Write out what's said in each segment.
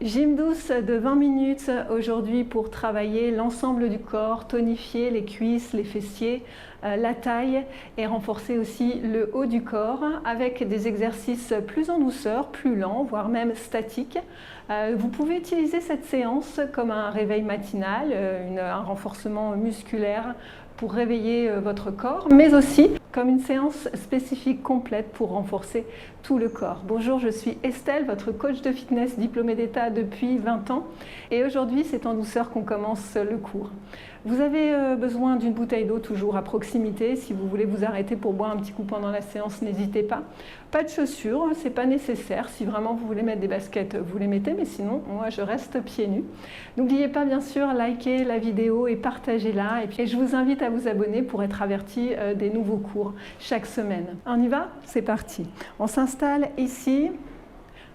Gym douce de 20 minutes aujourd'hui pour travailler l'ensemble du corps, tonifier les cuisses, les fessiers, la taille et renforcer aussi le haut du corps avec des exercices plus en douceur, plus lents, voire même statiques. Vous pouvez utiliser cette séance comme un réveil matinal, un renforcement musculaire pour réveiller votre corps, mais aussi comme une séance spécifique complète pour renforcer tout le corps. Bonjour, je suis Estelle, votre coach de fitness diplômée d'État depuis 20 ans et aujourd'hui c'est en douceur qu'on commence le cours. Vous avez besoin d'une bouteille d'eau toujours à proximité. Si vous voulez vous arrêter pour boire un petit coup pendant la séance, n'hésitez pas. Pas de chaussures, c'est pas nécessaire. Si vraiment vous voulez mettre des baskets, vous les mettez, mais sinon, moi je reste pieds nus. N'oubliez pas bien sûr, liker la vidéo et partagez-la. Et puis je vous invite à vous abonner pour être averti des nouveaux cours chaque semaine. On y va? C'est parti. On s'installe ici.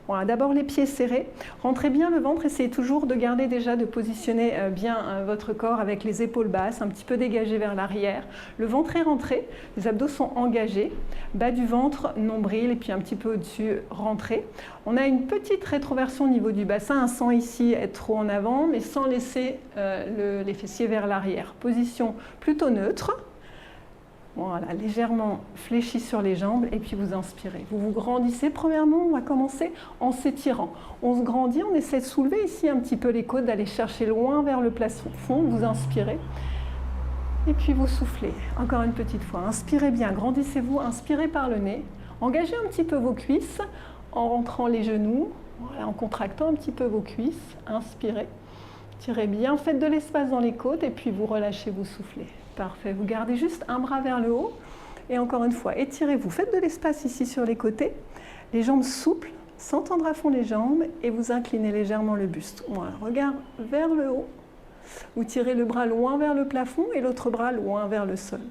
Voilà, d'abord les pieds serrés, rentrez bien le ventre, essayez toujours de garder déjà, de positionner bien votre corps avec les épaules basses, un petit peu dégagées vers l'arrière. Le ventre est rentré, les abdos sont engagés, bas du ventre, nombril et puis un petit peu au-dessus, rentré. On a une petite rétroversion au niveau du bassin, sans ici être trop en avant, mais sans laisser les fessiers vers l'arrière. Position plutôt neutre. Voilà, légèrement fléchi sur les jambes et puis vous inspirez. Vous vous grandissez. Premièrement, on va commencer en s'étirant. On se grandit, on essaie de soulever ici un petit peu les côtes, d'aller chercher loin vers le plafond. Vous inspirez et puis vous soufflez. Encore une petite fois. Inspirez bien, grandissez-vous, inspirez par le nez. Engagez un petit peu vos cuisses en rentrant les genoux, voilà, en contractant un petit peu vos cuisses. Inspirez, tirez bien, faites de l'espace dans les côtes et puis vous relâchez, vous soufflez. Parfait, vous gardez juste un bras vers le haut et encore une fois, étirez-vous, faites de l'espace ici sur les côtés, les jambes souples, sans tendre à fond les jambes et vous inclinez légèrement le buste. Voilà, regard vers le haut, vous tirez le bras loin vers le plafond et l'autre bras loin vers le sol.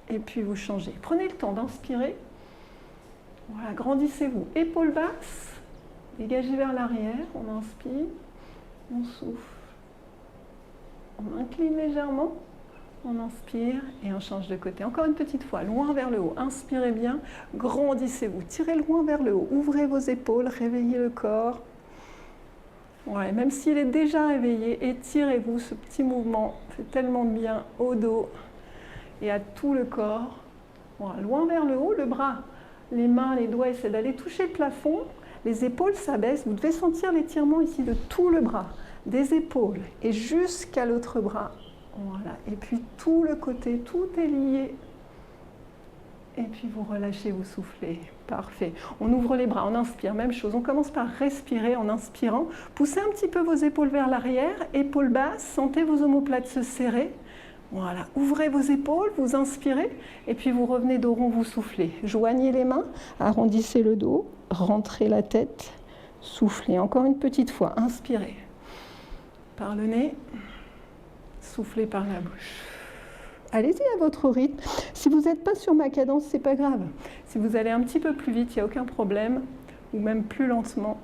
Et puis vous changez. Prenez le temps d'inspirer, voilà, grandissez-vous, épaules basses, dégagez vers l'arrière, on inspire, on souffle, on incline légèrement. On inspire et on change de côté. Encore une petite fois, loin vers le haut. Inspirez bien, grandissez-vous. Tirez loin vers le haut. Ouvrez vos épaules, réveillez le corps. Ouais, même s'il est déjà réveillé, étirez-vous. Ce petit mouvement fait tellement de bien au dos et à tout le corps. Voilà, loin vers le haut, le bras, les mains, les doigts essaient d'aller toucher le plafond. Les épaules s'abaissent. Vous devez sentir l'étirement ici de tout le bras, des épaules et jusqu'à l'autre bras. Voilà, et puis tout le côté, tout est lié. Et puis vous relâchez, vous soufflez. Parfait. On ouvre les bras, on inspire, même chose. On commence par respirer en inspirant. Poussez un petit peu vos épaules vers l'arrière, épaules basses, sentez vos omoplates se serrer. Voilà, ouvrez vos épaules, vous inspirez, et puis vous revenez dos rond, vous soufflez. Joignez les mains, arrondissez le dos, rentrez la tête, soufflez. Encore une petite fois, inspirez. Par le nez. Soufflez par la bouche. Allez-y à votre rythme. Si vous n'êtes pas sur ma cadence, c'est pas grave. Si vous allez un petit peu plus vite, il n'y a aucun problème, ou même plus lentement.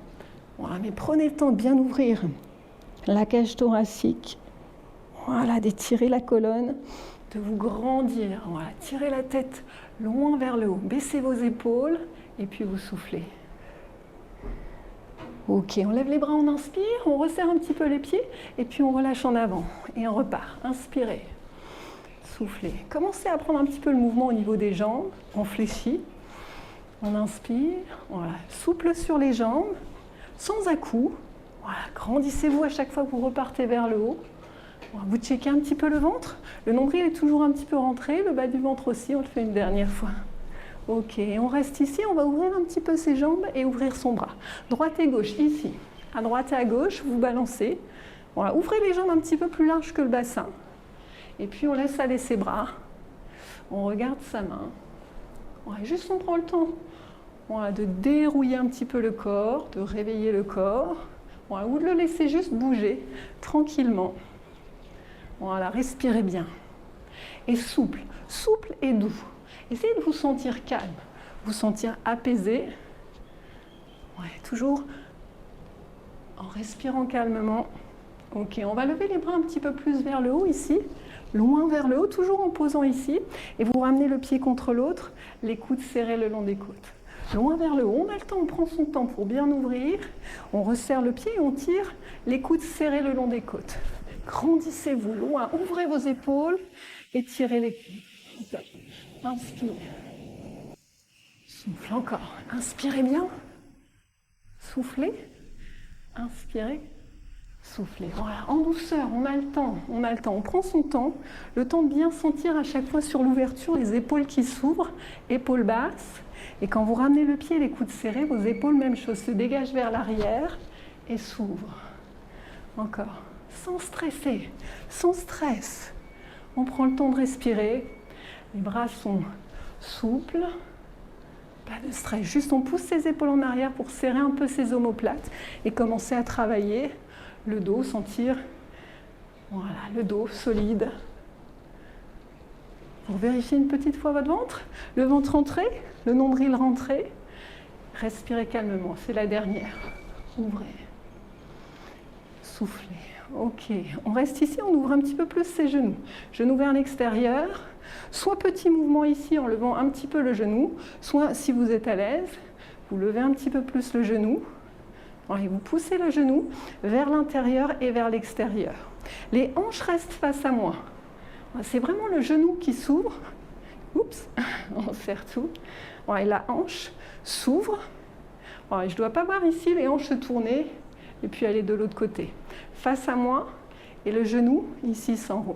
Voilà, mais prenez le temps de bien ouvrir la cage thoracique. Voilà, d'étirer la colonne, de vous grandir. Voilà, tirez la tête loin vers le haut. Baissez vos épaules et puis vous soufflez. Ok, on lève les bras, on inspire, on resserre un petit peu les pieds et puis on relâche en avant et on repart. Inspirez, soufflez. Commencez à prendre un petit peu le mouvement au niveau des jambes. On fléchit, on inspire, voilà, souple sur les jambes, sans à-coups. Voilà, grandissez-vous à chaque fois que vous repartez vers le haut. Voilà, vous checkez un petit peu le ventre. Le nombril est toujours un petit peu rentré, le bas du ventre aussi, on le fait une dernière fois. Ok, on reste ici, on va ouvrir un petit peu ses jambes et ouvrir son bras. Droite et gauche, ici. À droite et à gauche, vous balancez. Voilà, ouvrez les jambes un petit peu plus larges que le bassin. Et puis on laisse aller ses bras. On regarde sa main. Voilà, juste on prend le temps, voilà, de dérouiller un petit peu le corps, de réveiller le corps. Voilà, ou de le laisser juste bouger tranquillement. Voilà, respirez bien. Et souple, souple et doux. Essayez de vous sentir calme, vous sentir apaisé. Ouais, toujours en respirant calmement. Ok, on va lever les bras un petit peu plus vers le haut ici, loin vers le haut, toujours en posant ici. Et vous ramenez le pied contre l'autre, les coudes serrés le long des côtes. loin vers le haut. On a le temps, on prend son temps pour bien ouvrir. On resserre le pied et on tire les coudes serrés le long des côtes. Grandissez-vous loin, ouvrez vos épaules et tirez les coudes. Inspire. Souffle encore. Inspirez bien. Soufflez. Inspirez. Soufflez. Voilà, en douceur, on a le temps, on prend son temps, le temps de bien sentir à chaque fois sur l'ouverture les épaules qui s'ouvrent, épaules basses, et quand vous ramenez le pied, les coudes serrés, vos épaules, même chose, se dégagent vers l'arrière et s'ouvrent. Encore, sans stresser, sans stress. On prend le temps de respirer, les bras sont souples, pas de stress, juste on pousse ses épaules en arrière pour serrer un peu ses omoplates et commencer à travailler le dos, sentir voilà, le dos solide. Vous vérifiez une petite fois votre ventre, le ventre rentré, le nombril rentré. Respirez calmement, c'est la dernière. Ouvrez. Soufflez. Ok, on reste ici, on ouvre un petit peu plus ses genoux. Genoux vers l'extérieur. Soit petit mouvement ici en levant un petit peu le genou, soit si vous êtes à l'aise, vous levez un petit peu plus le genou. Et vous poussez le genou vers l'intérieur et vers l'extérieur. Les hanches restent face à moi. C'est vraiment le genou qui s'ouvre. Oups, on serre tout. Et la hanche s'ouvre. Je ne dois pas voir ici les hanches se tourner et puis aller de l'autre côté. Face à moi et le genou ici s'enroule.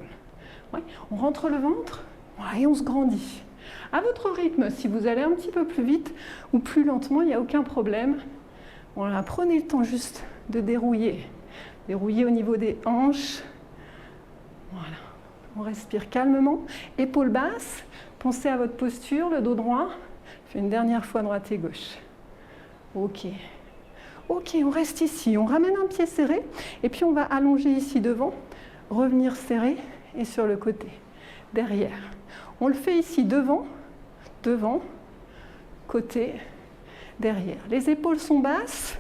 On rentre le ventre et on se grandit. À votre rythme, si vous allez un petit peu plus vite ou plus lentement, il n'y a aucun problème. Voilà, prenez le temps juste de dérouiller. Dérouiller au niveau des hanches. Voilà. On respire calmement. Épaules basses. Pensez à votre posture, le dos droit. Fais une dernière fois droite et gauche. Ok. Ok, on reste ici. On ramène un pied serré. Et puis on va allonger ici devant. Revenir serré et sur le côté. Derrière. On le fait ici devant. Devant. Côté. Derrière. Les épaules sont basses.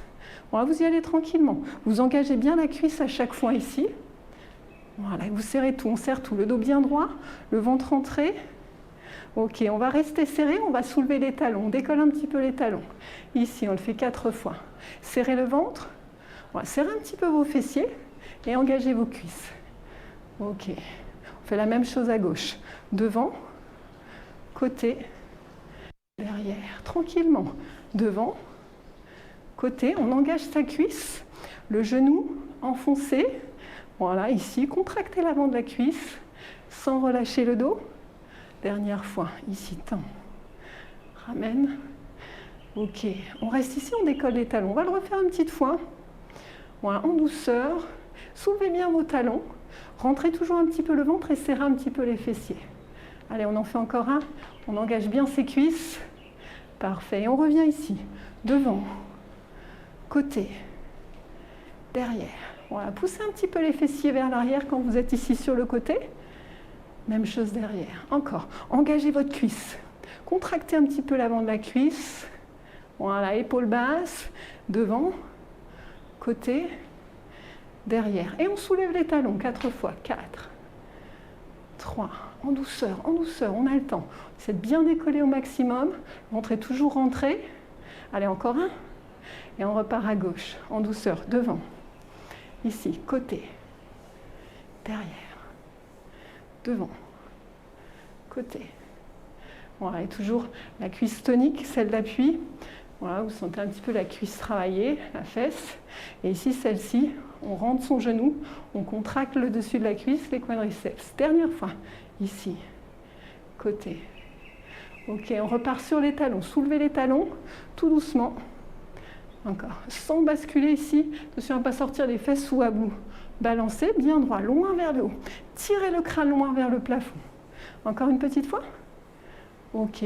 Voilà, vous y allez tranquillement. Vous engagez bien la cuisse à chaque fois ici. Voilà, vous serrez tout. On serre tout. Le dos bien droit, le ventre rentré. Ok, on va rester serré. On va soulever les talons. On décolle un petit peu les talons. Ici, on le fait 4 fois. Serrez le ventre. Voilà, serrez un petit peu vos fessiers et engagez vos cuisses. Ok. On fait la même chose à gauche. Devant, côté, derrière. Tranquillement. Devant, côté, on engage sa cuisse, le genou enfoncé, voilà, ici, contractez l'avant de la cuisse, sans relâcher le dos. Dernière fois, ici, tend, ramène, ok, on reste ici, on décolle les talons, on va le refaire une petite fois, voilà, en douceur, soulevez bien vos talons, rentrez toujours un petit peu le ventre et serrez un petit peu les fessiers. Allez, on en fait encore un, on engage bien ses cuisses. Parfait. Et on revient ici. Devant, côté, derrière. Voilà. Poussez un petit peu les fessiers vers l'arrière quand vous êtes ici sur le côté. Même chose derrière. Encore. Engagez votre cuisse. Contractez un petit peu l'avant de la cuisse. Voilà. Épaules basses. Devant, côté, derrière. Et on soulève les talons 4 fois. 4, 3. En douceur, on a le temps. C'est de bien décoller au maximum. Le ventre est toujours rentré. Allez, encore un. Et on repart à gauche, en douceur, devant. Ici, côté. Derrière. Devant. Côté. Voilà, et toujours la cuisse tonique, celle d'appui. Voilà, vous sentez un petit peu la cuisse travailler, la fesse. Et ici, celle-ci, on rentre son genou, on contracte le dessus de la cuisse, les quadriceps. Dernière fois. Ici, côté. Ok, on repart sur les talons. Soulevez les talons, tout doucement. Encore. Sans basculer ici. Attention à ne pas sortir les fesses ou à bout. Balancez, bien droit, loin vers le haut. Tirez le crâne loin vers le plafond. Encore une petite fois. Ok,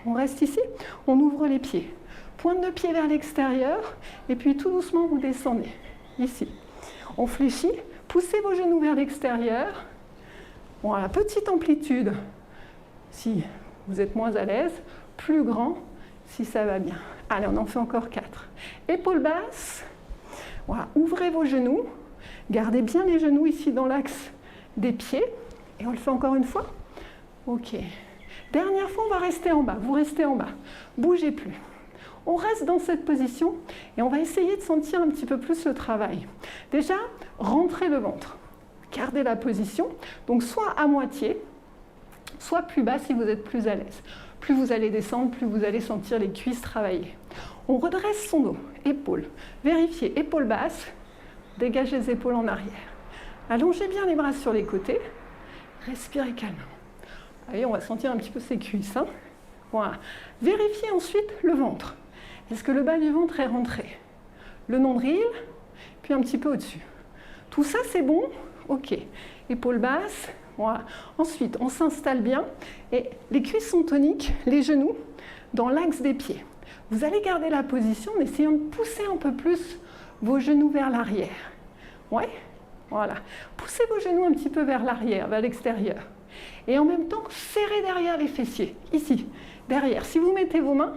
on reste ici. On ouvre les pieds. Pointe de pied vers l'extérieur. Et puis tout doucement, vous descendez. Ici. On fléchit. Poussez vos genoux vers l'extérieur. Voilà, petite amplitude si vous êtes moins à l'aise, plus grand si ça va bien. Allez, on en fait encore 4. Épaules basses, voilà, ouvrez vos genoux, gardez bien les genoux ici dans l'axe des pieds, et on le fait encore une fois. Ok. Dernière fois, on va rester en bas, vous restez en bas, bougez plus. On reste dans cette position et on va essayer de sentir un petit peu plus le travail. Déjà, rentrez le ventre. Gardez la position, donc soit à moitié, soit plus bas si vous êtes plus à l'aise. Plus vous allez descendre, plus vous allez sentir les cuisses travailler. On redresse son dos, épaules. Vérifiez, épaules basses, dégagez les épaules en arrière. Allongez bien les bras sur les côtés, respirez calmement. Allez, on va sentir un petit peu ses cuisses. Hein. Voilà. Vérifiez ensuite le ventre. Est-ce que le bas du ventre est rentré? Le nombril, puis un petit peu au-dessus. Tout ça, c'est bon? Ok. Épaules basses. Voilà. Ensuite, on s'installe bien et les cuisses sont toniques, les genoux dans l'axe des pieds. Vous allez garder la position en essayant de pousser un peu plus vos genoux vers l'arrière. Ouais, voilà. Poussez vos genoux un petit peu vers l'arrière, vers l'extérieur. Et en même temps, serrez derrière les fessiers. Ici, derrière. Si vous mettez vos mains,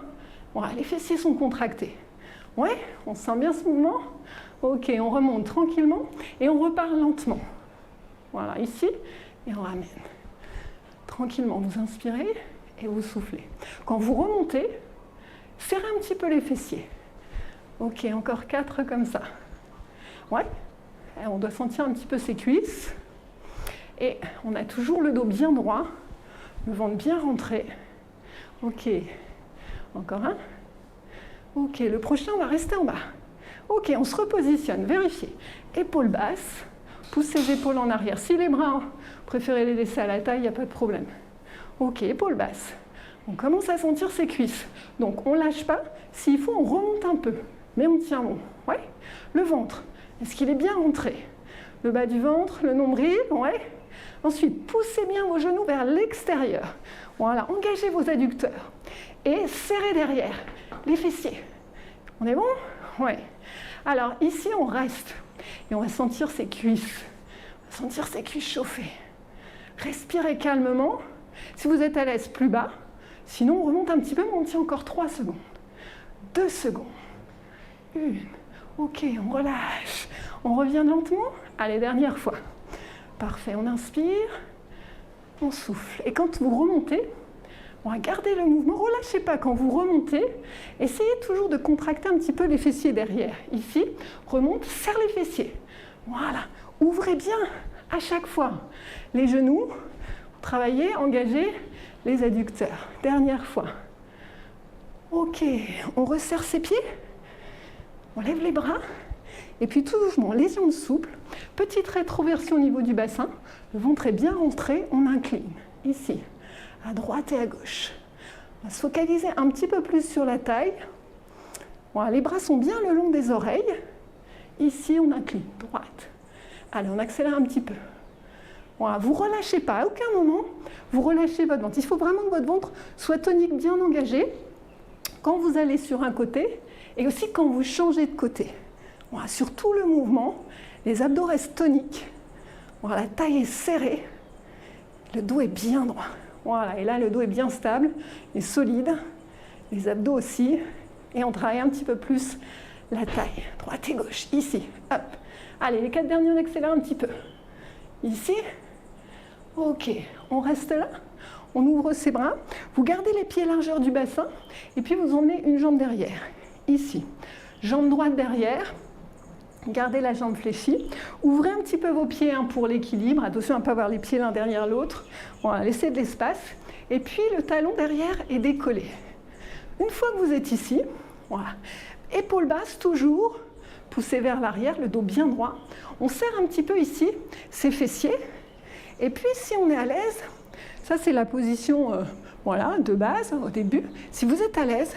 voilà, les fessiers sont contractés. Ouais, on sent bien ce mouvement. Ok, on remonte tranquillement et on repart lentement. Voilà, ici, et on ramène. Tranquillement, vous inspirez et vous soufflez. Quand vous remontez, serrez un petit peu les fessiers. Ok, encore 4 comme ça. Ouais, et on doit sentir un petit peu ses cuisses. Et on a toujours le dos bien droit, le ventre bien rentré. Ok, encore un. Ok, le prochain, on va rester en bas. Ok, on se repositionne, vérifiez. Épaules basses, poussez les épaules en arrière. Si les bras, vous préférez les laisser à la taille, il n'y a pas de problème. Ok, épaules basses. On commence à sentir ses cuisses. Donc on ne lâche pas. S'il faut, on remonte un peu. Mais on tient bon. Ouais. Le ventre, est-ce qu'il est bien rentré? Le bas du ventre, le nombril, ouais. Ensuite, poussez bien vos genoux vers l'extérieur. Voilà, engagez vos adducteurs. Et serrez derrière les fessiers. On est bon? Ouais. Alors ici, on reste. Et on va sentir ses cuisses. On va sentir ses cuisses chauffer. Respirez calmement. Si vous êtes à l'aise, plus bas. Sinon, on remonte un petit peu, mais on tient encore 3 secondes. 2 secondes. 1. Ok, on relâche. On revient lentement. Allez, dernière fois. Parfait, on inspire. On souffle. Et quand vous remontez, on va garder le mouvement. Relâchez pas quand vous remontez. Essayez toujours de contracter un petit peu les fessiers derrière. Ici, remonte, serre les fessiers. Voilà. Ouvrez bien à chaque fois les genoux. Travaillez, engagez les adducteurs. Dernière fois. Ok, on resserre ses pieds. On lève les bras. Et puis tout doucement, les jambes souples. Petite rétroversion au niveau du bassin. Le ventre est bien rentré, on incline. Ici, à droite et à gauche. On va se focaliser un petit peu plus sur la taille. Voilà, les bras sont bien le long des oreilles. Ici, on incline, droite. Allez, on accélère un petit peu. Voilà, vous ne relâchez pas, à aucun moment, vous relâchez votre ventre. Il faut vraiment que votre ventre soit tonique, bien engagé, quand vous allez sur un côté, et aussi quand vous changez de côté. Voilà, sur tout le mouvement, les abdos restent toniques. Voilà, la taille est serrée, le dos est bien droit. Voilà, et là, le dos est bien stable et solide, les abdos aussi, et on travaille un petit peu plus la taille, droite et gauche, ici, hop. Allez, les 4 derniers, on accélère un petit peu. Ici, ok, on reste là, on ouvre ses bras, vous gardez les pieds largeur du bassin, et puis vous emmenez une jambe derrière, ici. Jambe droite derrière, gardez la jambe fléchie, ouvrez un petit peu vos pieds hein, pour l'équilibre, attention à ne pas avoir les pieds l'un derrière l'autre, voilà, laissez de l'espace, et puis le talon derrière est décollé. Une fois que vous êtes ici, voilà, épaules basses toujours, poussez vers l'arrière, le dos bien droit, on serre un petit peu ici ses fessiers, et puis si on est à l'aise, ça c'est la position voilà, de base au début, si vous êtes à l'aise,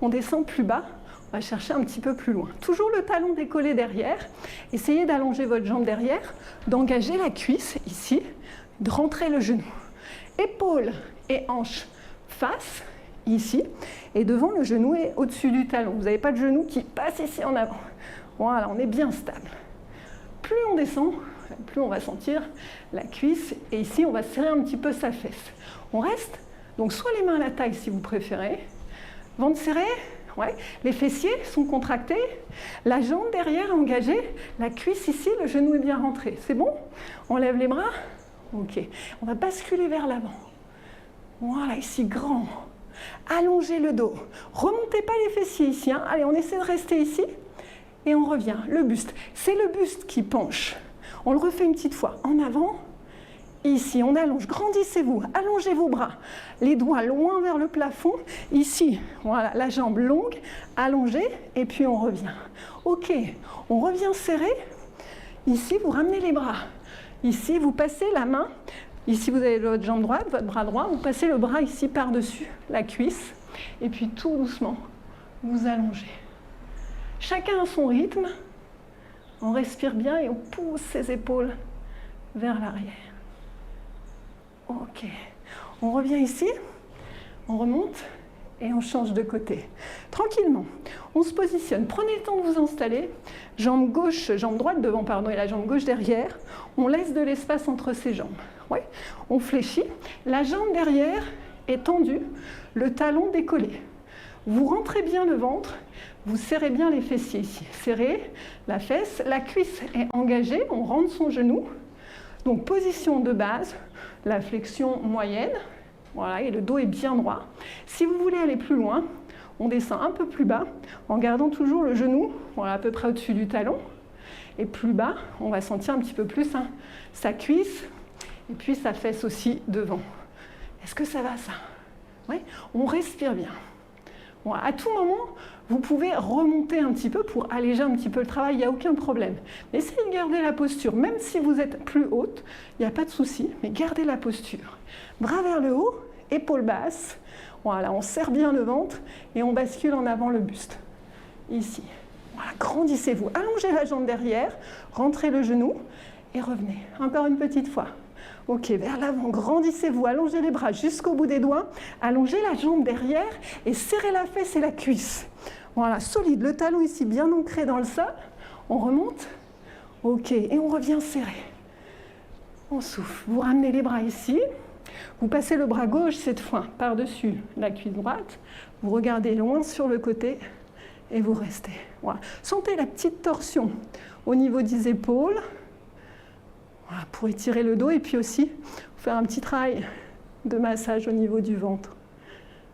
on descend plus bas, on va chercher un petit peu plus loin. Toujours le talon décollé derrière. Essayez d'allonger votre jambe derrière, d'engager la cuisse ici, de rentrer le genou. Épaules et hanches face, ici. Et devant, le genou est au-dessus du talon. Vous n'avez pas de genou qui passe ici en avant. Voilà, on est bien stable. Plus on descend, plus on va sentir la cuisse. Et ici, on va serrer un petit peu sa fesse. On reste, donc soit les mains à la taille si vous préférez. Ventre serré. Ouais. Les fessiers sont contractés, la jambe derrière est engagée, la cuisse ici, le genou est bien rentré. C'est bon? On lève les bras. Ok. On va basculer vers l'avant. Voilà, ici, grand. Allongez le dos. Remontez pas les fessiers ici. Hein. Allez, on essaie de rester ici. Et on revient. Le buste. C'est le buste qui penche. On le refait une petite fois. En avant. Ici, on allonge. Grandissez-vous. Allongez vos bras. Les doigts loin vers le plafond. Ici, voilà, la jambe longue. Allongée. Et puis on revient. Ok. On revient serré. Ici, vous ramenez les bras. Ici, vous passez la main. Ici, vous avez votre jambe droite, votre bras droit. Vous passez le bras ici par-dessus la cuisse. Et puis tout doucement, vous allongez. Chacun à son rythme. On respire bien et on pousse ses épaules vers l'arrière. Ok. On revient ici. On remonte et on change de côté. Tranquillement. On se positionne. Prenez le temps de vous installer. Jambe gauche, jambe droite devant, pardon, et la jambe gauche derrière. On laisse de l'espace entre ses jambes. Ouais. On fléchit. La jambe derrière est tendue, le talon décollé. Vous rentrez bien le ventre, vous serrez bien les fessiers ici. Serrez la fesse, la cuisse est engagée, on rentre son genou. Donc position de base, la flexion moyenne, voilà, et le dos est bien droit. Si vous voulez aller plus loin, on descend un peu plus bas en gardant toujours le genou, voilà, à peu près au-dessus du talon. Et plus bas, on va sentir un petit peu plus sa cuisse et puis sa fesse aussi devant. Est-ce que ça va ça? Ouais. On respire bien. Bon, à tout moment, vous pouvez remonter un petit peu pour alléger un petit peu le travail, il n'y a aucun problème. Mais essayez de garder la posture, même si vous êtes plus haute, il n'y a pas de souci, mais gardez la posture. Bras vers le haut, épaules basses, voilà, on serre bien le ventre et on bascule en avant le buste. Ici, voilà, grandissez-vous, allongez la jambe derrière, rentrez le genou et revenez. Encore une petite fois. Ok, vers l'avant, grandissez-vous, allongez les bras jusqu'au bout des doigts, allongez la jambe derrière et serrez la fesse et la cuisse. Voilà, solide, le talon ici bien ancré dans le sol. On remonte, ok, et on revient serré. On souffle, vous ramenez les bras ici, vous passez le bras gauche cette fois par-dessus la cuisse droite, vous regardez loin sur le côté et vous restez. Voilà. Sentez la petite torsion au niveau des épaules. Voilà, pour étirer le dos et puis aussi faire un petit travail de massage au niveau du ventre.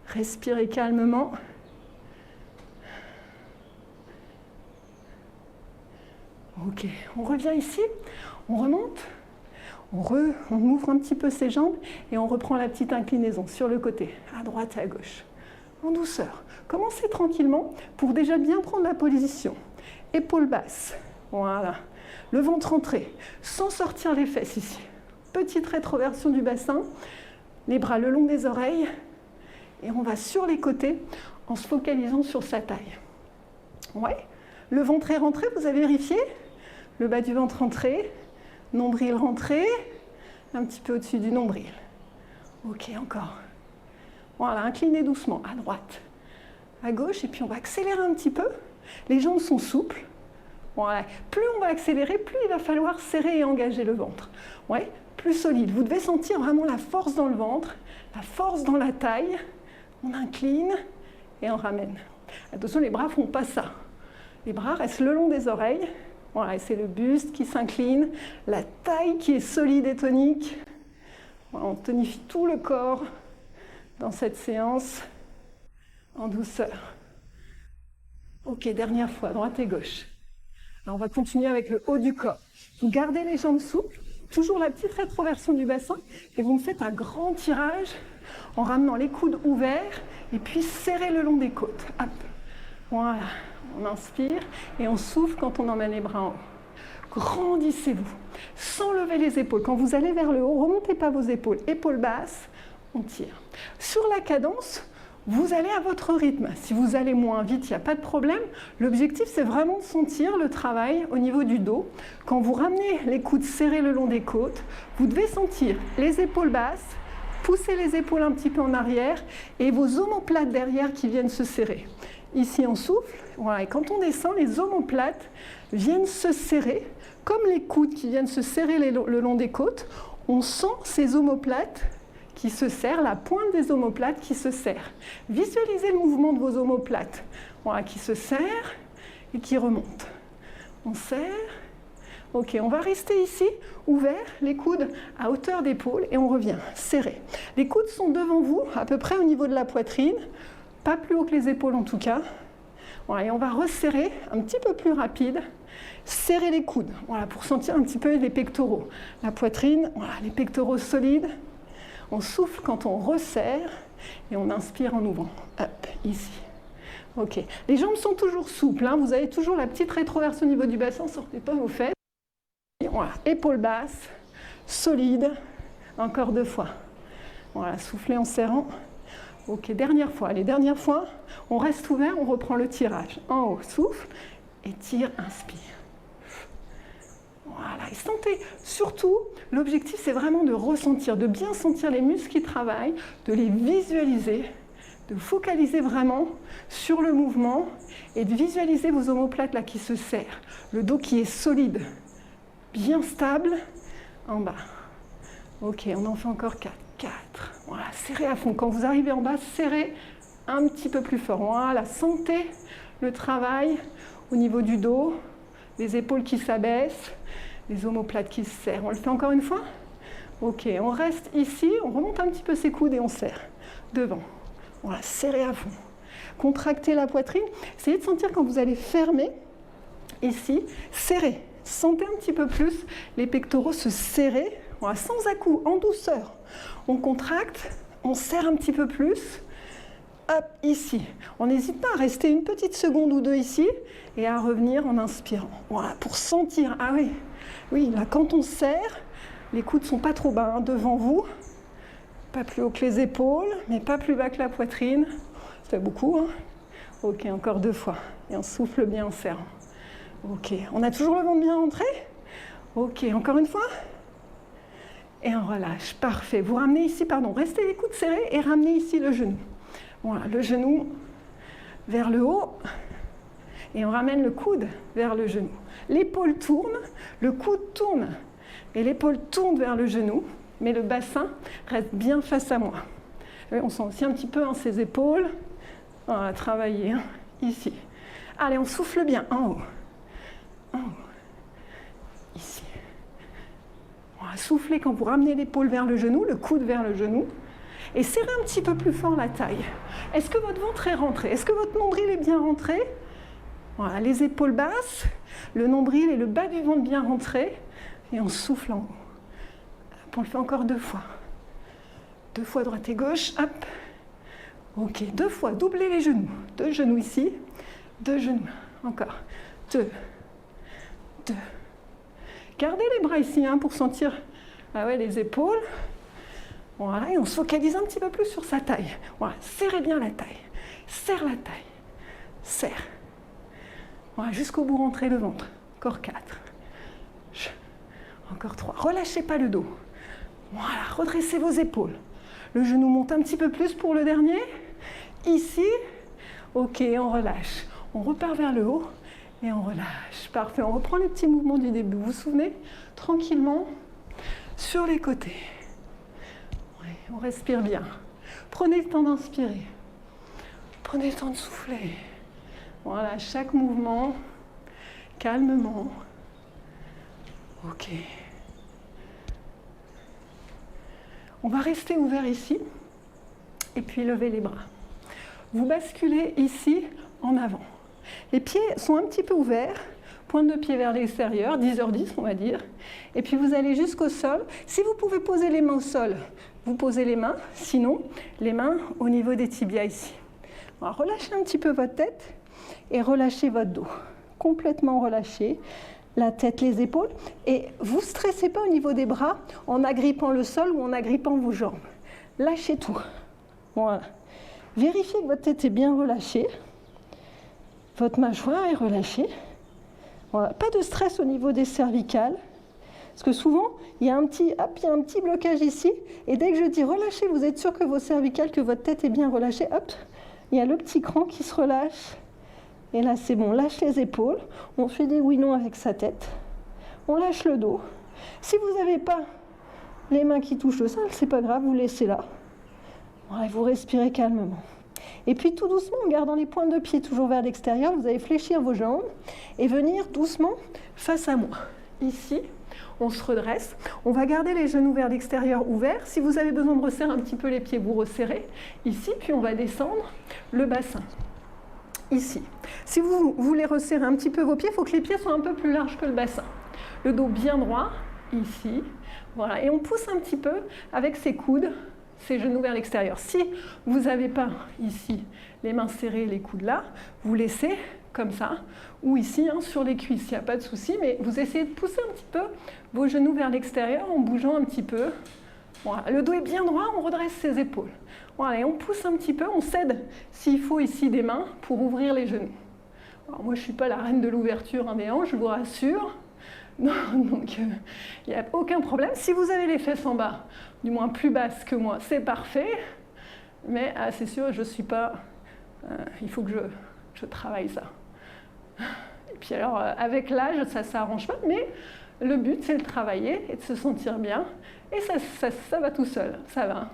Respirez calmement. Ok, on revient ici, on remonte, on ouvre un petit peu ses jambes et on reprend la petite inclinaison sur le côté, à droite et à gauche, en douceur. Commencez tranquillement pour déjà bien prendre la position. Épaules basses, voilà. Le ventre entré, sans sortir les fesses ici. Petite rétroversion du bassin, les bras le long des oreilles, et on va sur les côtés en se focalisant sur sa taille. Ouais. Le ventre est rentré, vous avez vérifié? Le bas du ventre rentré, nombril rentré, un petit peu au-dessus du nombril. Ok, encore. Voilà, inclinez doucement, à droite, à gauche, et puis on va accélérer un petit peu. Les jambes sont souples. Ouais. Plus on va accélérer, plus il va falloir serrer et engager le ventre. Ouais. Plus solide. Vous devez sentir vraiment la force dans le ventre, la force dans la taille. On incline et on ramène. Attention, les bras ne font pas ça. Les bras restent le long des oreilles. Voilà, c'est le buste qui s'incline, la taille qui est solide et tonique. Voilà, on tonifie tout le corps dans cette séance en douceur. Ok, dernière fois, droite et gauche. Alors on va continuer avec le haut du corps. Vous gardez les jambes souples, toujours la petite rétroversion du bassin, et vous me faites un grand tirage en ramenant les coudes ouverts, et puis serrez le long des côtes. Hop. Voilà, on inspire, et on souffle quand on emmène les bras en haut. Grandissez-vous, sans lever les épaules. Quand vous allez vers le haut, remontez pas vos épaules. Épaules basses, on tire. Sur la cadence, vous allez à votre rythme. Si vous allez moins vite, il n'y a pas de problème. L'objectif, c'est vraiment de sentir le travail au niveau du dos. Quand vous ramenez les coudes serrés le long des côtes, vous devez sentir les épaules basses, pousser les épaules un petit peu en arrière et vos omoplates derrière qui viennent se serrer. Ici, on souffle. Voilà. Et quand on descend, les omoplates viennent se serrer, comme les coudes qui viennent se serrer le long des côtes. On sent ces omoplates qui se serrent, la pointe des omoplates qui se serre. Visualisez le mouvement de vos omoplates, voilà, qui se serrent et qui remontent. On serre, Ok, on va rester ici, ouvert, les coudes à hauteur d'épaule et on revient, serré. Les coudes sont devant vous, à peu près au niveau de la poitrine, pas plus haut que les épaules en tout cas. Voilà, et on va resserrer un petit peu plus rapide, serrer les coudes, voilà, pour sentir un petit peu les pectoraux. La poitrine, voilà, les pectoraux solides. On souffle quand on resserre et on inspire en ouvrant. Hop, ici. Ok, les jambes sont toujours souples, hein. Vous avez toujours la petite rétroverse au niveau du bassin, sortez pas vos fesses. Voilà, épaules basses, solides, encore 2 fois. Voilà, soufflez en serrant. Ok, dernière fois. Allez, dernière fois, on reste ouvert, on reprend le tirage. En haut, souffle, et tire, inspire. Voilà, et sentez, surtout, l'objectif c'est vraiment de ressentir, de bien sentir les muscles qui travaillent, de les visualiser, de focaliser vraiment sur le mouvement et de visualiser vos omoplates là qui se serrent, le dos qui est solide, bien stable, en bas. Ok, on en fait encore 4. 4. Voilà, serrez à fond. Quand vous arrivez en bas, serrez un petit peu plus fort. Voilà, sentez le travail au niveau du dos, les épaules qui s'abaissent, les omoplates qui se serrent. On le fait encore une fois? Ok, on reste ici, on remonte un petit peu ses coudes et on serre. Devant. Voilà, serrez à fond. Contractez la poitrine. Essayez de sentir quand vous allez fermer, ici, serrez. Sentez un petit peu plus les pectoraux se serrer. Voilà, sans à-coups, en douceur. On contracte, on serre un petit peu plus. Hop, ici. On n'hésite pas à rester une petite seconde ou 2 ici et à revenir en inspirant. Voilà, pour sentir. Ah oui, oui, là, quand on serre, les coudes ne sont pas trop bas, hein, devant vous. Pas plus haut que les épaules, mais pas plus bas que la poitrine. Ça fait beaucoup, hein. Ok, encore 2 fois. Et on souffle bien en serrant. Ok, on a toujours le ventre bien rentré? Ok, encore une fois. Et on relâche, parfait. Vous ramenez ici, pardon, restez les coudes serrés et ramenez ici le genou. Voilà, le genou vers le haut et on ramène le coude vers le genou. L'épaule tourne, le coude tourne et l'épaule tourne vers le genou, mais le bassin reste bien face à moi. On sent aussi un petit peu ses épaules. On va travailler ici. Allez, on souffle bien en haut. En haut. Ici. Soufflez quand vous ramenez l'épaule vers le genou, le coude vers le genou, et serrez un petit peu plus fort la taille. Est-ce que votre ventre est rentré? Est-ce que votre nombril est bien rentré? Voilà, les épaules basses, le nombril et le bas du ventre bien rentrés, et on souffle en haut. On le fait encore 2 fois. 2 fois droite et gauche, hop. Ok, 2 fois, doublez les genoux. 2 genoux ici, 2 genoux, encore. 2, 2. Gardez les bras ici pour sentir les épaules. Voilà, et on se focalise un petit peu plus sur sa taille. Voilà, serrez bien la taille. Serre la taille. Serre. Voilà, jusqu'au bout, rentrez le ventre. Encore 4. Encore 3. Relâchez pas le dos. Voilà, redressez vos épaules. Le genou monte un petit peu plus pour le dernier. Ici. Ok, on relâche. On repart vers le haut. Et on relâche. Parfait. On reprend les petits mouvements du début. Vous vous souvenez? Tranquillement sur les côtés. Ouais, on respire bien. Prenez le temps d'inspirer. Prenez le temps de souffler. Voilà, chaque mouvement, calmement. Ok. On va rester ouvert ici. Et puis lever les bras. Vous basculez ici en avant. Les pieds sont un petit peu ouverts, pointe de pied vers l'extérieur, 10h10 on va dire. Et puis vous allez jusqu'au sol. Si vous pouvez poser les mains au sol, vous posez les mains. Sinon, les mains au niveau des tibias ici. Alors, relâchez un petit peu votre tête et relâchez votre dos. Complètement relâché. La tête, les épaules. Et vous ne stressez pas au niveau des bras en agrippant le sol ou en agrippant vos jambes. Lâchez tout. Voilà. Vérifiez que votre tête est bien relâchée. Votre mâchoire est relâchée. Voilà. Pas de stress au niveau des cervicales. Parce que souvent, il y a un petit blocage ici. Et dès que je dis relâchez, vous êtes sûr que vos cervicales, que votre tête est bien relâchée. Hop, il y a le petit cran qui se relâche. Et là, c'est bon. Lâche les épaules. On fait des oui-non avec sa tête. On lâche le dos. Si vous n'avez pas les mains qui touchent le sol, c'est pas grave, vous laissez là. Voilà, vous respirez calmement. Et puis tout doucement, en gardant les pointes de pied toujours vers l'extérieur, vous allez fléchir vos jambes et venir doucement face à moi, ici, on se redresse. On va garder les genoux vers l'extérieur ouverts. Si vous avez besoin de resserrer un petit peu les pieds, vous resserrez ici, puis on va descendre le bassin. Ici. Si vous voulez resserrer un petit peu vos pieds, il faut que les pieds soient un peu plus larges que le bassin. Le dos bien droit, ici. Voilà. Et on pousse un petit peu avec ses coudes, ses genoux vers l'extérieur. Si vous n'avez pas ici les mains serrées, les coudes là, vous laissez comme ça, ou ici sur les cuisses, il n'y a pas de souci, mais vous essayez de pousser un petit peu vos genoux vers l'extérieur en bougeant un petit peu. Voilà. Le dos est bien droit, on redresse ses épaules. Voilà, et on pousse un petit peu, on cède s'il faut ici des mains pour ouvrir les genoux. Alors moi je ne suis pas la reine de l'ouverture des hanches, je vous rassure. Non, donc il n'y a aucun problème. Si vous avez les fesses en bas, du moins plus basses que moi, c'est parfait. Mais c'est sûr, je ne suis pas... il faut que je travaille ça. Et puis alors, avec l'âge, ça ne s'arrange pas, mais le but, c'est de travailler et de se sentir bien. Et ça va tout seul, ça va.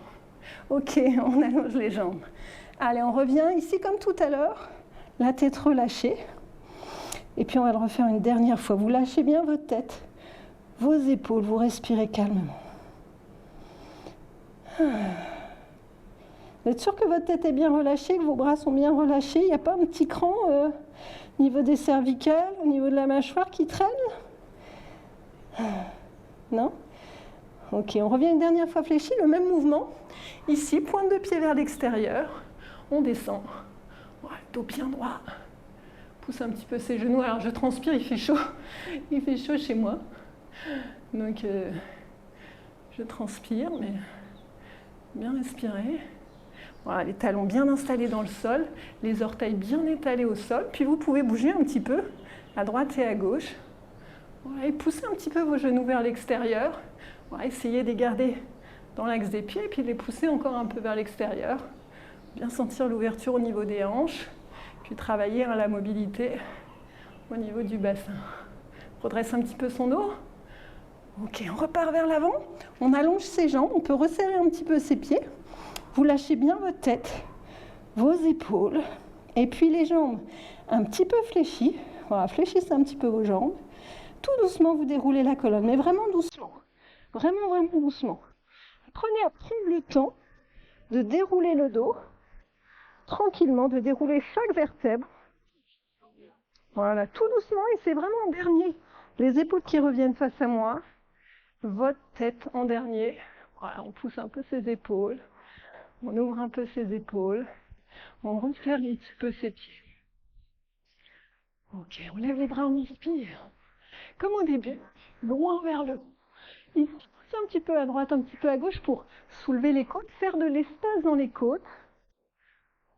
Ok, on allonge les jambes. Allez, on revient ici comme tout à l'heure, la tête relâchée. Et puis on va le refaire une dernière fois. Vous lâchez bien votre tête, vos épaules, vous respirez calmement. Vous êtes sûr que votre tête est bien relâchée, que vos bras sont bien relâchés? Il n'y a pas un petit cran au niveau des cervicales, au niveau de la mâchoire qui traîne? Non? Ok, on revient une dernière fois fléchi, le même mouvement. Ici, pointe de pied vers l'extérieur, on descend. Voilà, dos bien droit. Pousse un petit peu ses genoux. Alors je transpire, il fait chaud chez moi. Donc je transpire, mais bien respirer. Voilà, les talons bien installés dans le sol, les orteils bien étalés au sol. Puis vous pouvez bouger un petit peu à droite et à gauche. Voilà, et poussez un petit peu vos genoux vers l'extérieur. Voilà, essayez de les garder dans l'axe des pieds et puis de les pousser encore un peu vers l'extérieur. Bien sentir l'ouverture au niveau des hanches. Puis travailler la mobilité au niveau du bassin. Redresse un petit peu son dos. Ok, on repart vers l'avant. On allonge ses jambes. On peut resserrer un petit peu ses pieds. Vous lâchez bien votre tête, vos épaules. Et puis les jambes un petit peu fléchies. Voilà, fléchissez un petit peu vos jambes. Tout doucement, vous déroulez la colonne, mais vraiment doucement. Vraiment, vraiment doucement. Prenez à prendre le temps de dérouler le dos. Tranquillement, de dérouler chaque vertèbre. Voilà, tout doucement, et c'est vraiment en dernier. Les épaules qui reviennent face à moi, votre tête en dernier. Voilà, on pousse un peu ses épaules, on ouvre un peu ses épaules, on resserre un petit peu ses pieds. Ok, on lève les bras, on inspire. Comme au début, loin vers le haut. Il pousse un petit peu à droite, un petit peu à gauche pour soulever les côtes, faire de l'espace dans les côtes.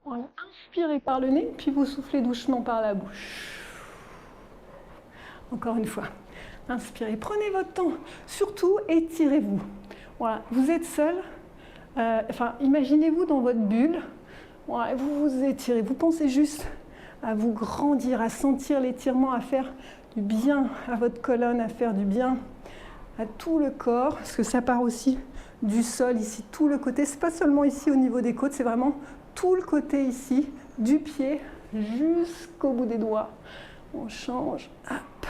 Voilà, inspirez par le nez, puis vous soufflez doucement par la bouche. Encore une fois, inspirez, prenez votre temps, surtout étirez-vous. Voilà, vous êtes seul, imaginez-vous dans votre bulle, voilà, vous vous étirez, vous pensez juste à vous grandir, à sentir l'étirement, à faire du bien à votre colonne, à faire du bien à tout le corps, parce que ça part aussi du sol ici, tout le côté, c'est pas seulement ici au niveau des côtes, c'est vraiment tout le côté ici, du pied jusqu'au bout des doigts. On change, hop,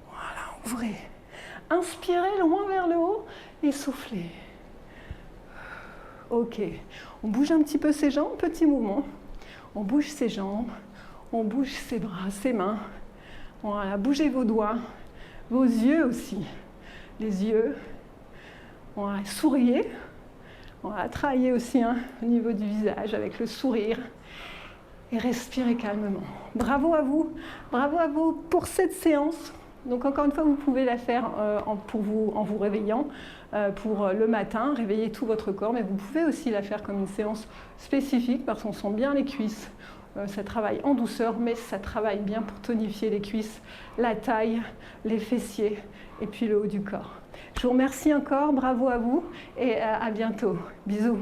voilà, ouvrez. Inspirez loin vers le haut et soufflez. Ok, on bouge un petit peu ses jambes, petit mouvement. On bouge ses jambes, on bouge ses bras, ses mains. Voilà, bougez vos doigts, vos yeux aussi. Les yeux, voilà, souriez. On va travailler aussi au niveau du visage avec le sourire et respirez calmement. Bravo à vous pour cette séance. Donc encore une fois, vous pouvez la faire en vous réveillant pour le matin, réveiller tout votre corps, mais vous pouvez aussi la faire comme une séance spécifique parce qu'on sent bien les cuisses. Ça travaille en douceur, mais ça travaille bien pour tonifier les cuisses, la taille, les fessiers et puis le haut du corps. Je vous remercie encore, bravo à vous et à bientôt. Bisous.